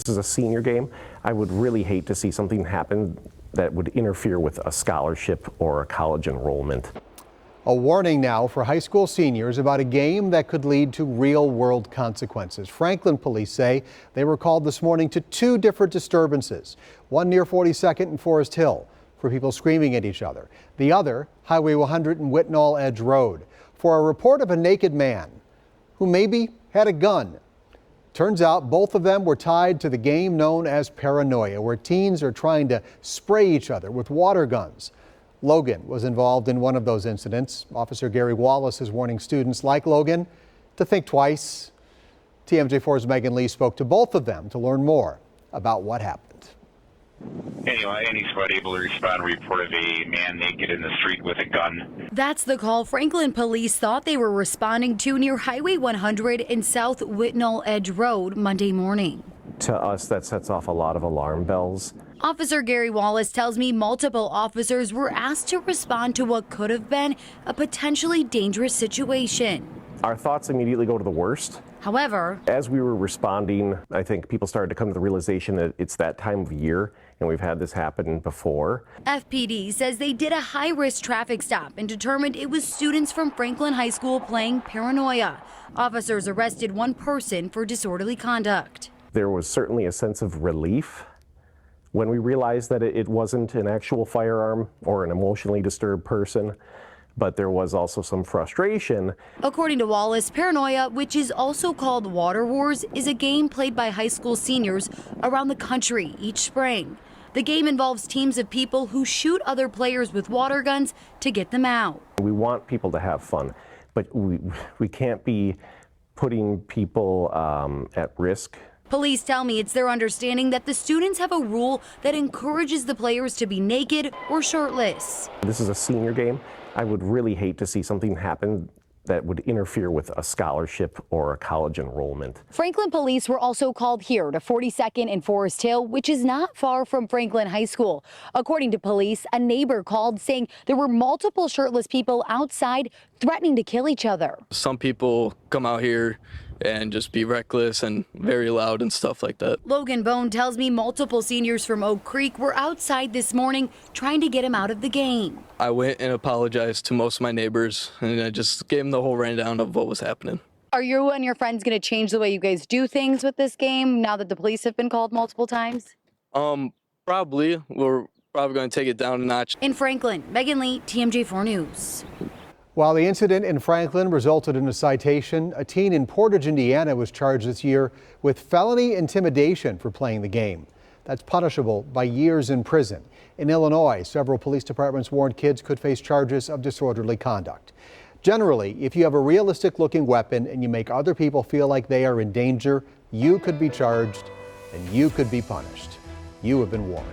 This is a senior game. I would really hate to see something happen that would interfere with a scholarship or a college enrollment. A warning now for high school seniors about a game that could lead to real-world consequences. Franklin police say they were called this morning to two different disturbances, one near 42nd and Forest Hill for people screaming at each other, the other Highway 100 and Whitnall Edge Road for a report of a naked man who maybe had a gun. Turns out both of them were tied to the game known as Paranoia, where teens are trying to spray each other with water guns. Logan was involved in one of those incidents. Officer Gary Wallace is warning students like Logan to think twice. TMJ4's Megan Lee spoke to both of them to learn more about what happened. Anyway, any squad able to respond, report of a man naked in the street with a gun. That's the call Franklin police thought they were responding to near Highway 100 and South Whitnall Edge Road Monday morning. To us, that sets off a lot of alarm bells. Officer Gary Wallace tells me multiple officers were asked to respond to what could have been a potentially dangerous situation. Our thoughts immediately go to the worst. However, as we were responding, I think people started to come to the realization that it's that time of year and we've had this happen before. FPD says they did a high-risk traffic stop and determined it was students from Franklin High School playing Paranoia. Officers arrested one person for disorderly conduct. There was certainly a sense of relief when we realized that it wasn't an actual firearm or an emotionally disturbed person, but there was also some frustration. According to Wallace, Paranoia, which is also called Water Wars, is a game played by high school seniors around the country each spring. The game involves teams of people who shoot other players with water guns to get them out. We want people to have fun, but we can't be putting people at risk. Police tell me it's their understanding that the students have a rule that encourages the players to be naked or shirtless. This is a senior game. I would really hate to see something happen that would interfere with a scholarship or a college enrollment. Franklin police were also called here to 42nd and Forest Hill, which is not far from Franklin High School. According to police, a neighbor called saying there were multiple shirtless people outside threatening to kill each other. Some people come out here and just be reckless and very loud and stuff like that. Logan Bone tells me multiple seniors from Oak Creek were outside this morning trying to get him out of the game. I went and apologized to most of my neighbors and I just gave them the whole rundown of what was happening. Are you and your friends going to change the way you guys do things with this game now that the police have been called multiple times? Probably. We're probably going to take it down a notch. In Franklin, Megan Lee, TMJ4 News. While the incident in Franklin resulted in a citation, a teen in Portage, Indiana was charged this year with felony intimidation for playing the game. That's punishable by years in prison. In Illinois, several police departments warned kids could face charges of disorderly conduct. Generally, if you have a realistic-looking weapon and you make other people feel like they are in danger, you could be charged and you could be punished. You have been warned.